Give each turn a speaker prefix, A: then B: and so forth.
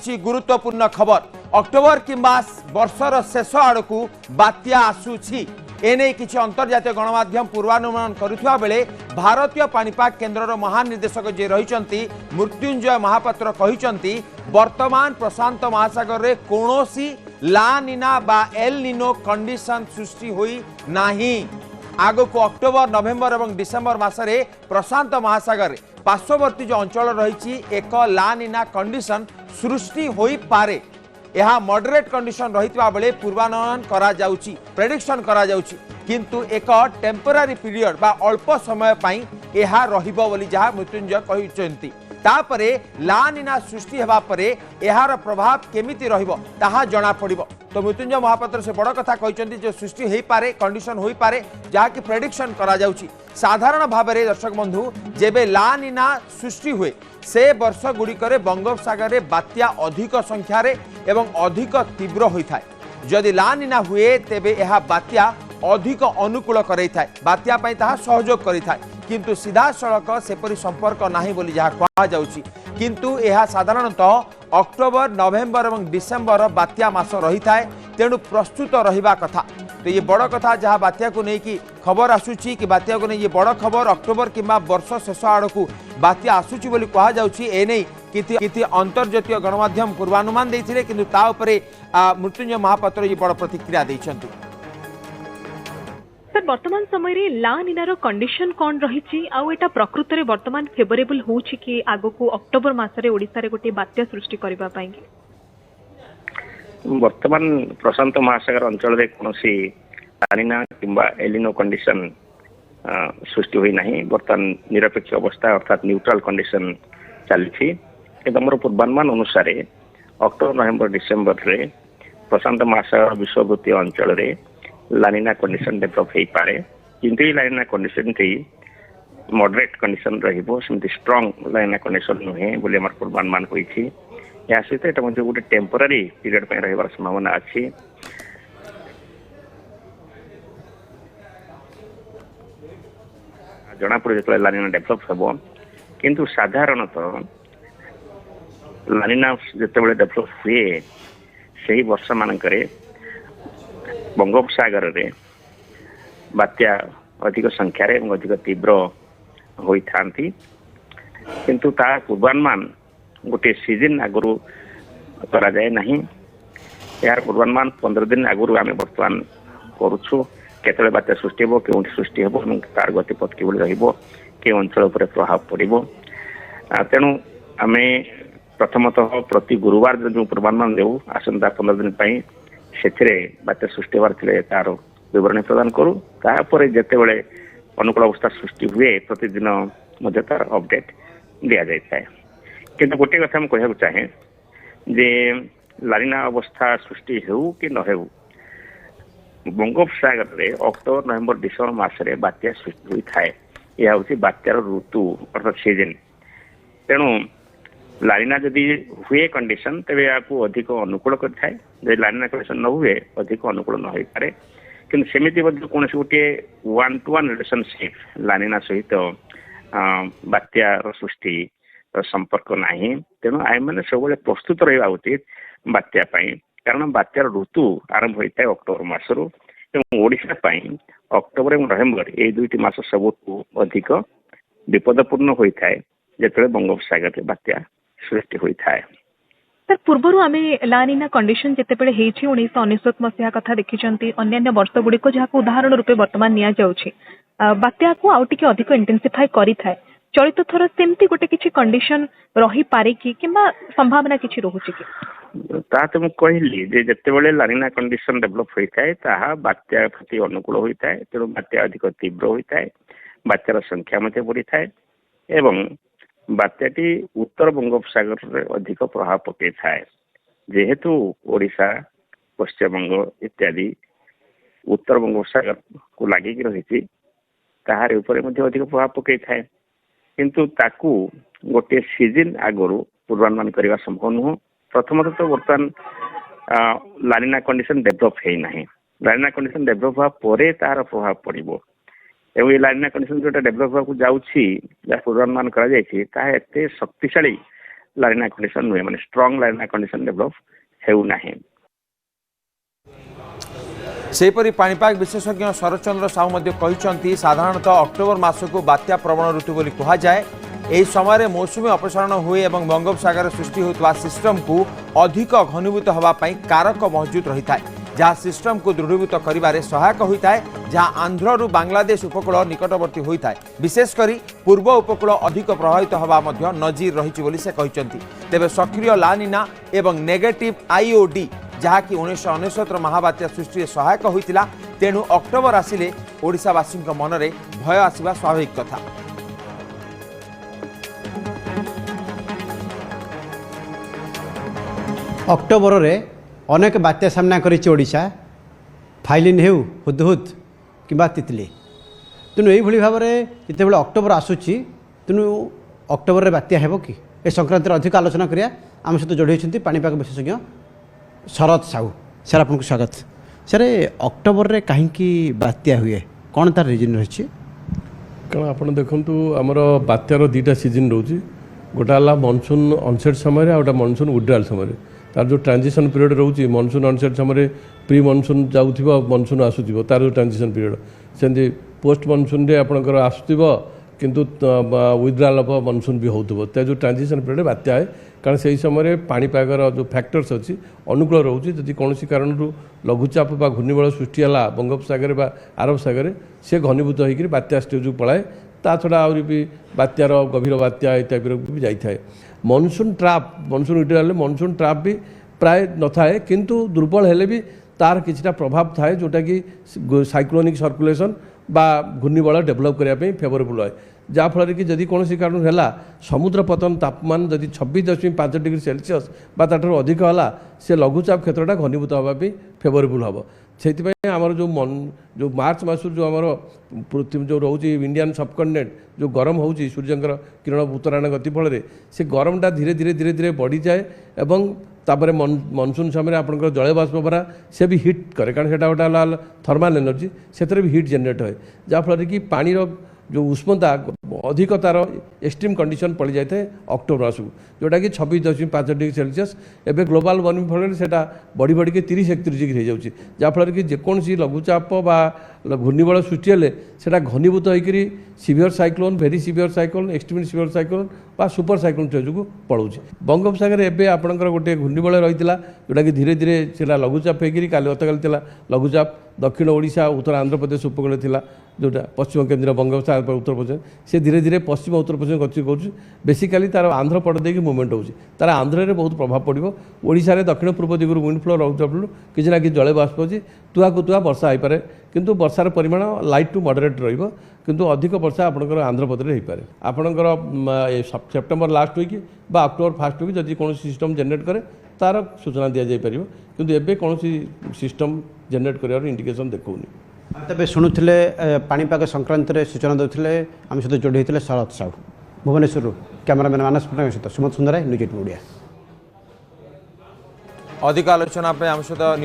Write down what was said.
A: आसी गुरुत्वपूर्ण खबर अक्टोबर किंबा वर्षर शेष आड़कू बात्या आसूची एने किसी अंतर्जातीय गणमाध्यम पूर्वानुमान करुवा बेले भारतीय पाणीपाग केन्द्र महानिर्देशक जे रही मृत्युंजय महापात्र कहिसंती वर्तमान प्रशांत महासागर रे कोनोसी ला निना बा एल निनो कंडीशन सृष्टि होई नाही। आगो को अक्टोबर नवेम्बर और डिसेम्बर मासरे प्रशांत महासागर पार्श्ववर्ती जो अंचल रही एक ला निना कंडीशन सृष्टि होई पारे। यह मॉडरेट कंडीशन रही बेले पूर्वानुमान करा जाउची प्रेडिक्शन करा जाउची किंतु एक टेम्पररी पीरियड बा अल्प समय पाई यह रहिबो बोली जहा मृत्युंजय कहिसंती। तापरे ला निना सृष्टि हेबा परे एहार प्रभाव केमिति रहिबो ताहा जणा पड़िबो। तो मृत्युंजय महापात्र से बड़ कथा कहिसंती जो सृष्टि हेई पारे कंडीशन होई पारे जहा कि प्रेडिक्शन करा जाउची। साधारण भाव में दर्शक बंधु जेबे ला निना सृष्टि हुए से वर्ष गुड़िकर बंगोपसागर रे बात्या अधिक संख्यार एवं अधिक तीव्र होता है। जदि ला निना हुए तेबे यह बात्या अधिक अनुकूल कराइथाय बात्या पई ताहा सहयोग करिथाय किंतु सीधा सड़क सेपरी संपर्क नाही बोली जहा कहा जाउची। किंतु यह साधारणतः अक्टोबर नवेम्बर और डिसेम्बर बात्या मास रही थाए तेणु प्रस्तुत रहिबा कथा। तो ये बड़ कथा जहाँ बात्या को लेकिन खबर आसूची कि बात्या को नहीं ये बड़ खबर अक्टोबर किंबा वर्ष शेष आड़कू बात्या आसूची बोली कहा जाउची। एने किति अंतर्जातीय गणमाध्यम पूर्वानुमान देथिले किंतु ता उपरे मृत्युंजय महापात्र ये बड़ प्रतिक्रिया दैछंतु।
B: सर वर्तमान समय रे ला निनार कंडीशन कौन रही आउ एटा प्रकृत रे वर्तमान फेवरेबल होउची कि आगो को अक्टोबर मासरे ओडिसा रे गोटे बात्या सृष्टि करबा पाई।
C: वर्तमान प्रशांत महासागर अंचल रे कोनोसी लानिना किंबा एलिनो कंडीशन सृष्टि होई नाही। वर्तमान निरपेक्ष अवस्था अर्थात न्यूट्रल कंडीशन चलछि कि हमर पूर्वानुमान अनुसार अक्टोबर नवेम्बर डिसेम्बर रे प्रशांत महासागर विश्वभूतीय अंचल रे लानिना कंडीशन डेवलप हो पारे किंतु लानिना कंडीशन थी मॉडरेट कंडीशन रहिबो सेमती स्ट्रांग लानिना कंडीशन नुहे बोले हमर पूर्वानुमान होईछि। या सहित एटा मध्ये गोटे टेम्पररी पीरियड पे रहिबार संभावना अछि। जना पड़े जो लानिना डेवलप हेबो किंतु साधारणतः लानिना जेतेबेले डेवलप हुए सही वर्ष मानकरे बंगोपसागर रे बात्या अधिक संख्यार अधिक तीव्र होता किंतु ता पूर्वानुमान गोटे सीजन आगु करा जाए नहीं। यार पूर्वानुमान 15 दिन आगु आम बर्तमान करुछु केतले बात्या सृष्टि हो क्यों सृष्टि हम तार गतिपथ कि के अंचल पर प्रभाव पड़ो। तेणु आम प्रथमतः प्रति गुरुवार जो पूर्वानुमान देऊ आसंता 15 दिन पाई से बात्या सृष्टि होवार थे तार विवरणी प्रदान करूँ तापर जिते बड़े अनुकूल अवस्था सृष्टि हुए प्रतिदिन मध्य तार अपडेट दि जाए। किंतु गोटे कथा मुझे कहना चाहे जे लानिना अवस्था सृष्टि हो कि न हो बंगोपसागर रे अक्टोबर नवेम्बर डिसेम्बर मासरे बात्या सृष्टि होता है। यह हूँ बात्यार ऋतु अर्थात सीजन। तेणु लानिना जदि हुए कंडीशन तेरे आपको अधिक अनुकूल कर लानिना कंडीशन न हुए अधिक अनुकूल न हो पारे किंतु सेमिति कौन गोटे 1-to-1 रिलेशनशिप लानिना सहित बात्यार सृष्टि संपर्क नहीं। तेणु आम मैंने सब प्रस्तुत रहा उचित बात्या कारण बात्यार ऋतु आरंभ होता है अक्टोबर मासरू ओडिशा अक्टोबर और नवेम्बर ये दुईटी मास सबुठ अधिक विपदपूर्ण होता है जिते बंगोपसागर बात्या सृष्टि होता है।
B: सर पूर्वर आम लानिना कंडीशन जितेबले 1999 मसीहा कथा देखी अन्य वर्ष गुड़िक जहाँ उदाहरण रूपे वर्तमान निया जाउछि बात्या को आउ टिके अधिक इंटेंसिफाई करि थाए चलित थर सेमती गोटे किछि कंडीशन रही पारे कि किंबा संभावना किछि रहुछि कि
C: ता तो कहली जे जेतेबेले लानिना कंडीशन डेवलप होता है ताहा बात्या प्रति अनुकूल होता है। तेणु बात्या अधिक तीव्र होता है बात्यार संख्या मध्य बढ़ी थाए एवं बात्याटी उत्तर बंगोपसागर रे अधिक प्रभाव पकई थाए जेहेतु ओडिशा पश्चिमबंग इत्यादि उत्तर बंगोपसागर को लगिक रही ताहार ऊपर अधिक प्रभाव पकई थाए किंतु ताकू गोटे सीजन आगु पूर्वानुमान करने संभव नुह। प्रथमतः तो बर्तमान लानिना कंडीशन डेवलप है ना लानिना कंडीशन डेवलप हुआ परे तार प्रभाव पड़ो एवं ये लानिना कंडीशन जो डेवलप होगा जाऊँगी जहाँ पूर्वानुमान कर शक्तिशाली ଲାନିନା କଣ୍ଡିସନ ନୁହେଁ, ମାନେ ଷ୍ଟ୍ରଙ୍ଗ ଲାନିନା କଣ୍ଡିସନ ଡେଭଲପ ହେଉନାହିଁ।
A: सेपरी पाणीपाग विशेषज्ञ शरचंद्र साहू मध्य कहते साधारणतः अक्टोबर मासक बात्या प्रवण ऋतु बोली कहुए। यह समय मौसुमी अपसारण हुए और बंगोपसागर सृष्टि होता सिस्टम को अधिक घनीभूत होगापी कारक मौजूद रही है, जहाँ सिस्टम को दृढ़ीभूत कर सहायक होता है, जहाँ आंध्रु बांग्लादेश उपकूल निकटवर्ती होता है। विशेषकर पूर्व उपकूल अधिक प्रभावित होगा नजीर रही से कहते। तेज सक्रिय लानिना एवं नेगेटिव आईओडी जहाँकि 1969 महाबात्या सृष्टि सहायक होता, तेणु अक्टोबर आसिले ओडिशावासी मनरे भय आसवा स्वाभाविक कथा।
D: अक्टोबर रे अनेक बात्या सामना करिछि ओडिशा, फाइलिन हेउ हुदहुद किंबा तितली। तेणु यही भाव में जितेबाला अक्टोबर आसूची तेणु अक्टोबर रे बात्या हेबो कि ए संक्रांति अधिक आलोचना करिया। आम सहित जोड़ी होती पाणीपाग विशेषज्ञ शरद साहू। सर आपको स्वागत। सर अक्टोबर रे कहीं बात्या हुए कौन तार रिजन रही?
E: कारण आप देखु आमर बात्यार दुईटा सीजन रोचे, गोटा है मनसून अनसेट समय आउटा मनसून विड्राल समय। तार जो ट्रांजिशन पीरियड रोचे मनसून अनसेट समय प्री मनसून जाऊँ मनसून आसूब तार जो ट्रांजिशन पीरियड सेमती पोस्ट मनसून आपंकर आसूब किंतु विड्राल ऑफ मनसून भी होता है। जो ट्रांजिशन पीरियड बात्या है कारण से समय पाणीपागर जो फैक्टर्स अच्छी अनुकूल रोचे। जदि कौन कारण लघुचाप बा घूर्णिबल सृष्टि है बंगोपसागर बा अरब सागर से घनीभूत होकर बात्या स्टेज पलाए। ता छड़ा आहरी भी बात्यार गभीर बात्या टाइप भी जाए। Monsoon trap monsoon withdrawal monsoon trap भी प्राय न थाए किंतु दुर्बल हेले भी तार किछिटा प्रभाव थाए जोटा कि साइक्लोनिक सर्कुलेशन बा घूर्णिबल डेभलप करने फेवरेबल है। जहाँफल कि जदि कौन कारण है समुद्र पतन तापमान जदि 26.5 डिग्री सेल्सियस बा ताठू अधिक है से लघुचाप क्षेत्रटा घनीभूत होगापी फेवरेबल हम। से आमर जो मार्च मास जो आमर पृथ्वी जो रोचे इंडियन सबकंटिनेंट जो गरम हो सूर्यंकर किरण उत्तरायण गति फल से गरमटा धीरे धीरे धीरे धीरे बढ़ी जाए एवं तापर मनसून समय आपंकर जल बाष्प भरा से भी हिट करे कारण से गोटे थर्माल एनर्जी से भी हिट जेनेट है। जहाँफल कि पानीर जो उष्णता अधिक तार एक्सट्रीम कंडीशन पड़ जाए अक्टोबर मास जोटा कि 26.5 डिग्री सेल्सियस एवं ग्लोबल वार्मिंग फल से बढ़ी बढ़ी 30-31 डिग्री हो जाए। जहाँफल कि जेकोसी लघुचाप बा घूर्णिबल सृष्टि हेले से घनीभूत होकर severe cyclone very severe cyclone extreme severe cyclone बा सुपर साइक्लोन स्टेज को पड़ोचे। बंगोपसागर एवं आपंकर गोटे घूर्णिबल रही है जोटा कि धीरे धीरे से लघुचाप होकर गतकाली लघुचाप दक्षिण ओडिशा उत्तर आंध्र प्रदेश उपकूल थी जोटा पश्चिम केन्द्र बंगोपसागर उत्तर पश्चिम से धीरे धीरे पश्चिम उत्तर पश्चिम गति कर बेसिकाली तार आंध्र पट देकी मुवमेंट हो तार आंध्र में बहुत प्रभाव पड़ो। ओडिशा रे दक्षिण पूर्व दिगु विंड फ्लो रोचा किसी ना कि जल बाष्प अच्छी तुआ को तुआ वर्षा हो पाए किंतु वर्षार परिमाण लाइट टू मॉडरेट रहिबो किंतु अधिक वर्षा आपंकर आंध्र प्रदेश हो पाए। आपंकर सेप्टेम्बर लास्ट वीक बा अक्टोबर फास्ट वीक जदि कौन सिस्टम जेनेट करे तार सूचना दि जापर किंतु एबे कौन सिस्टम जेनेट कर इंडिकेशन देखौनी।
D: तेज शुणुले पाणीपाग संक्रांति सूचना देते आम सहित जोड़ी होते शरद साहू भुवनेश्वर। कैमरामैन मानस पट्टनायक सहित सुमंत सुंदर, न्यूज 18 ओडिया।
A: अधिक आलोचना आम सहित